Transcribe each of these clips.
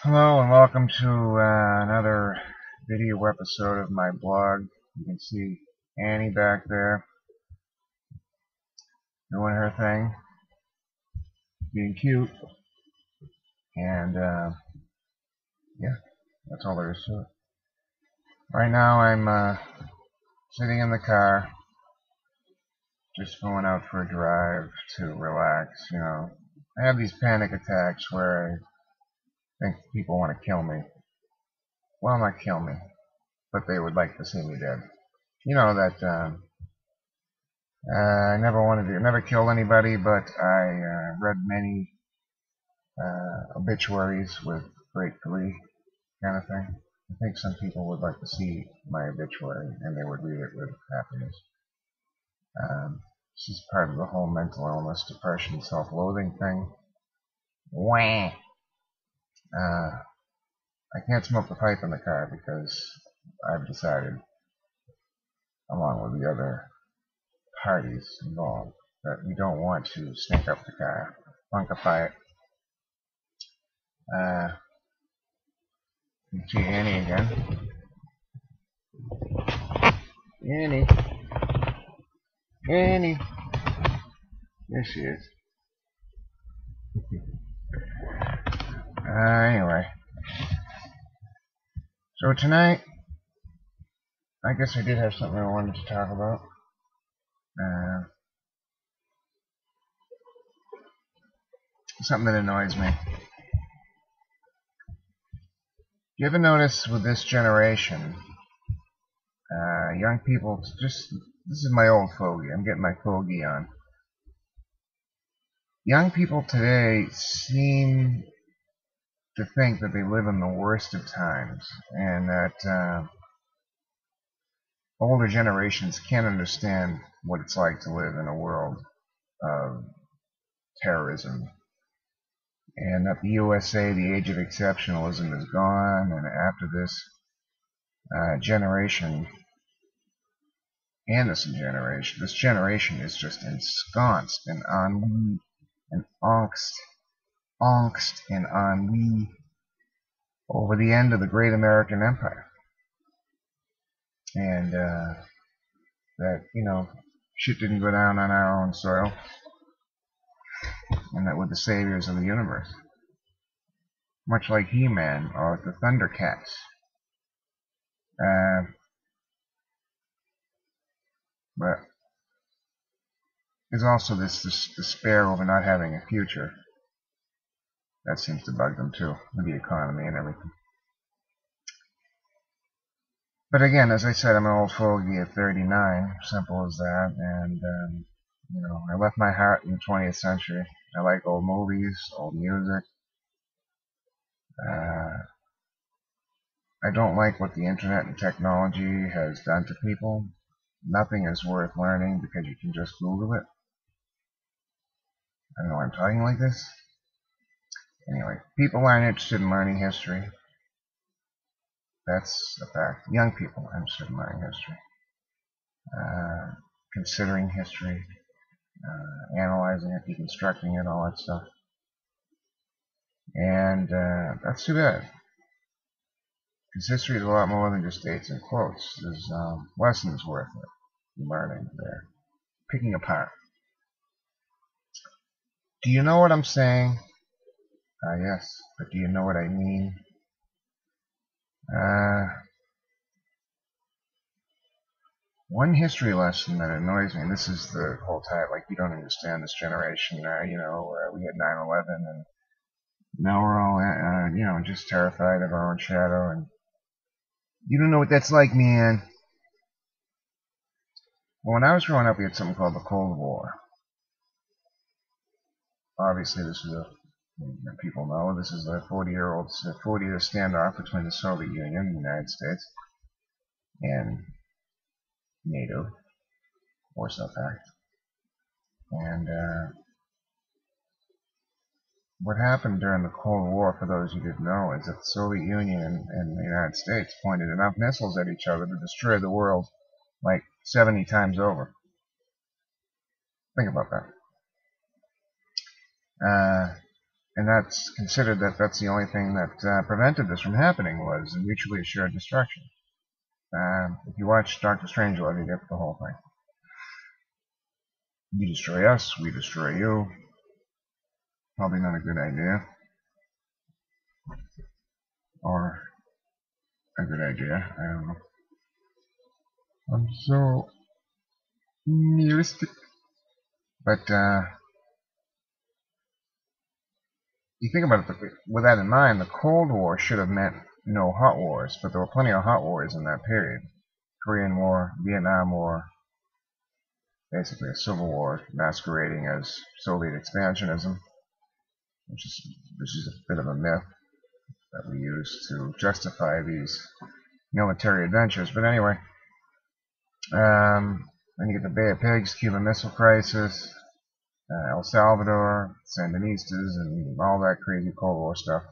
Hello and welcome to another video episode of my blog. You can see Annie back there doing her thing, being cute, and yeah, that's all there is to it. Right now I'm sitting in the car, just going out for a drive to relax. I have these panic attacks where I think people want to kill me. Well, not kill me, but they would like to see me dead. You know that I never killed anybody, but I read many obituaries with great glee, kind of thing. I think some people would like to see my obituary, and they would read it with happiness. This is part of the whole mental illness, depression, self-loathing thing. Wah! I can't smoke the pipe in the car because I've decided, along with the other parties involved, that we don't want to stink up the car, funkify it. You can see Annie again. Annie. There she is. Anyway. So tonight, I guess I did have something I wanted to talk about. Something that annoys me. You ever notice with this generation, young people, this is my old fogey, I'm getting my fogey on. Young people today seem to think that they live in the worst of times, and that older generations can't understand what it's like to live in a world of terrorism, and that the USA, the age of exceptionalism, is gone, and after this generation, and this generation is just ensconced in ennui and angst and ennui over the end of the great American Empire, and that shit didn't go down on our own soil, and that we're the saviors of the universe, much like He-Man or the Thundercats. But there's also this despair over not having a future. That seems to bug them too, with the economy and everything. But again, as I said, I'm an old fogey at 39, simple as that, and I left my heart in the 20th century. I like old movies, old music. I don't like what the internet and technology has done to people. Nothing is worth learning because you can just Google it. I don't know why I'm talking like this. Anyway, people aren't interested in learning history. That's a fact. Young people are interested in learning history. Considering history, analyzing it, deconstructing it, all that stuff. And that's too bad. Because history is a lot more than just dates and quotes. There's lessons worth it, learning there. Picking apart. Do you know what I'm saying? Yes, but do you know what I mean? One history lesson that annoys me, and this is the whole time, like, you don't understand this generation, we had 9/11, and now we're all, just terrified of our own shadow, and you don't know what that's like, man. Well, when I was growing up, we had something called the Cold War. Obviously, people know, this is a 40-year standoff between the Soviet Union and the United States, and NATO, Warsaw Pact. And what happened during the Cold War, for those who didn't know, is that the Soviet Union and the United States pointed enough missiles at each other to destroy the world like 70 times over. Think about that. and that's considered that that's the only thing that prevented this from happening, was mutually assured destruction. If you watch Doctor Strangelove, you get the whole thing. You destroy us, we destroy you. Probably not a good idea. Or a good idea, I don't know. I'm so nihilistic. But you think about it, with that in mind, the Cold War should have meant no hot wars, but there were plenty of hot wars in that period. Korean War, Vietnam War, basically a civil war masquerading as Soviet expansionism, which is a bit of a myth that we use to justify these military adventures. But anyway, then you get the Bay of Pigs, Cuban Missile Crisis, El Salvador, Sandinistas, and all that crazy Cold War stuff.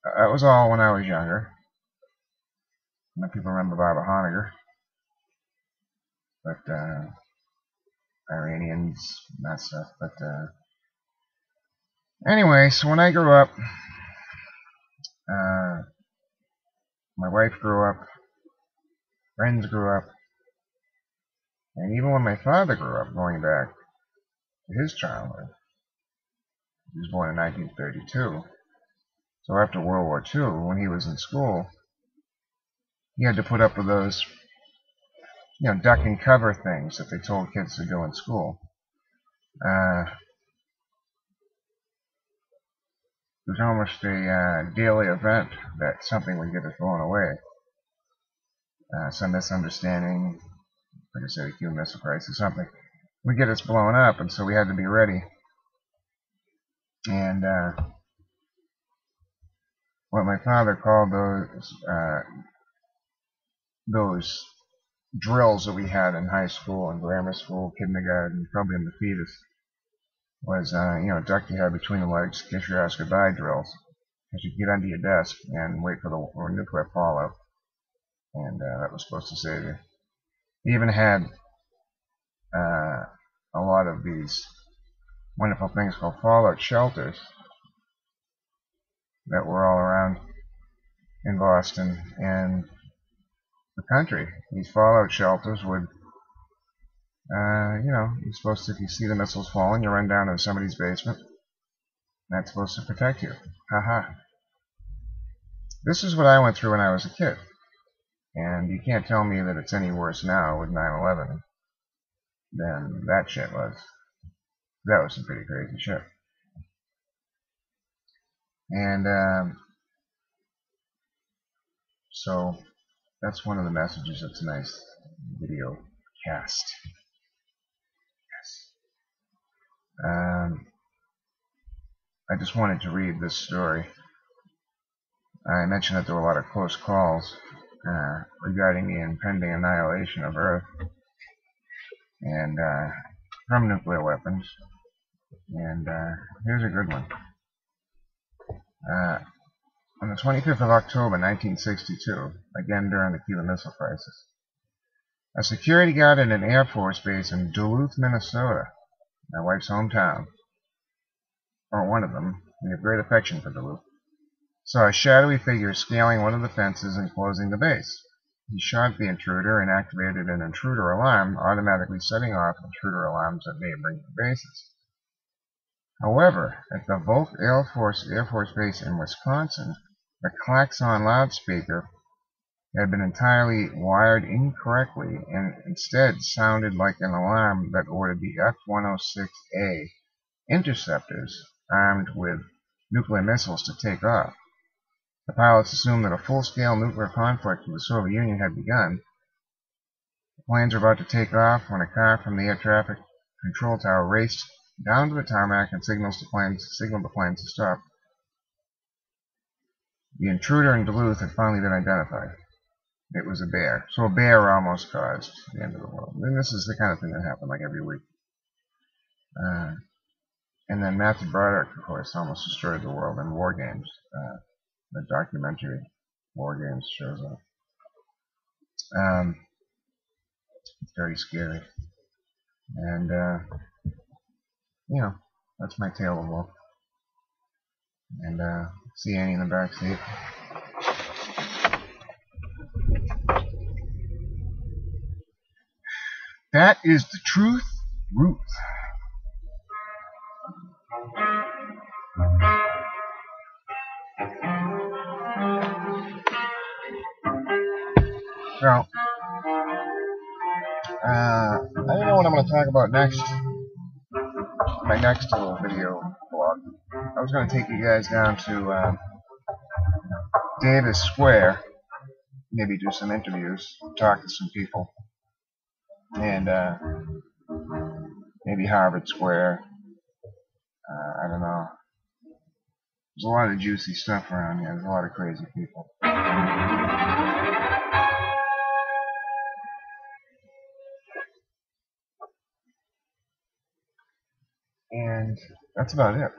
That was all when I was younger. Many people remember Barbara Honegger, but Iranians, and that stuff. But anyway, so when I grew up, my wife grew up, friends grew up, and even when my father grew up, going back to his childhood, he was born in 1932. So after World War II, when he was in school, he had to put up with those, duck and cover things that they told kids to do in school. It was almost a daily event that something would get us blown away. Some misunderstanding, like I said, a Cuban Missile Crisis, something would get us blown up, and so we had to be ready. And what my father called those drills that we had in high school and grammar school, kindergarten, probably in the fetus, was, duck your head between the legs, kiss your ass goodbye drills. Because you get under your desk and wait for nuclear fallout. And that was supposed to save you. He even had a lot of these wonderful things called fallout shelters that were all around in Boston and the country. These fallout shelters would, you're supposed to, if you see the missiles falling, you run down to somebody's basement. That's supposed to protect you. Haha. This is what I went through when I was a kid. And you can't tell me that it's any worse now with 9/11 than that shit was. That was some pretty crazy shit. And so that's one of the messages of tonight's video cast. Yes. I just wanted to read this story. I mentioned that there were a lot of close calls regarding the impending annihilation of Earth and from nuclear weapons. And here's a good one. On the 25th of October 1962, again during the Cuban Missile Crisis, a security guard at an Air Force base in Duluth, Minnesota, my wife's hometown, or one of them, we have great affection for Duluth, saw a shadowy figure scaling one of the fences enclosing the base. He shot the intruder and activated an intruder alarm, automatically setting off intruder alarms at neighboring bases. However, at the Volk Air Force Base in Wisconsin, the klaxon loudspeaker had been entirely wired incorrectly and instead sounded like an alarm that ordered the F-106A interceptors armed with nuclear missiles to take off. The pilots assumed that a full-scale nuclear conflict with the Soviet Union had begun. The planes were about to take off when a car from the air traffic control tower raced down to the tarmac and signaled the planes to stop. The intruder in Duluth had finally been identified. It was a bear. So a bear almost caused the end of the world. And this is the kind of thing that happened like every week. And then Matthew Broderick, of course, almost destroyed the world in War Games. The documentary War Games shows up. It's very scary. And, That's my tail of wolf. And see Annie in the back seat. That is the truth, Ruth. Well, I don't know what I'm going to talk about next. My next little video blog. I was going to take you guys down to Davis Square, maybe do some interviews, talk to some people, and maybe Harvard Square. I don't know. There's a lot of juicy stuff around here. There's a lot of crazy people. And that's about it.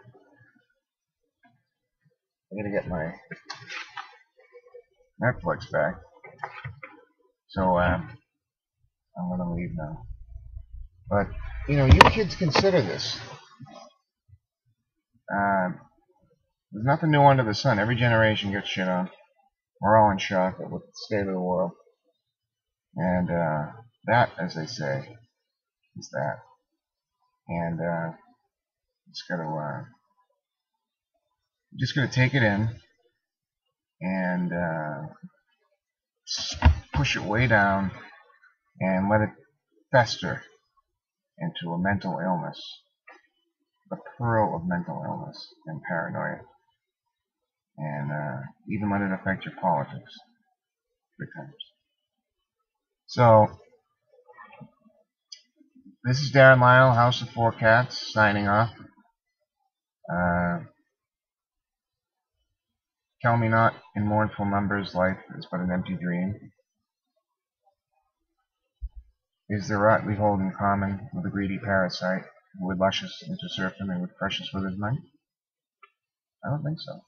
I'm gonna get my Netflix back. So I'm gonna leave now. But you know, you kids consider this. There's nothing new under the sun. Every generation gets shit on. We're all in shock at what the state of the world. And that, as they say, is that. And just gotta take it in and push it way down and let it fester into a mental illness, the pearl of mental illness and paranoia, and even let it affect your politics big times. So this is Darren Lyle, House of Four Cats, signing off. Tell me not in mournful numbers, life is but an empty dream. Is there aught we hold in common with a greedy parasite who would lush us into serfdom and would crush us with his might? I don't think so. What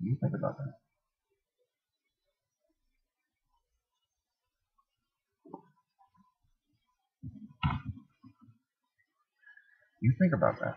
do you think about that? You think about that.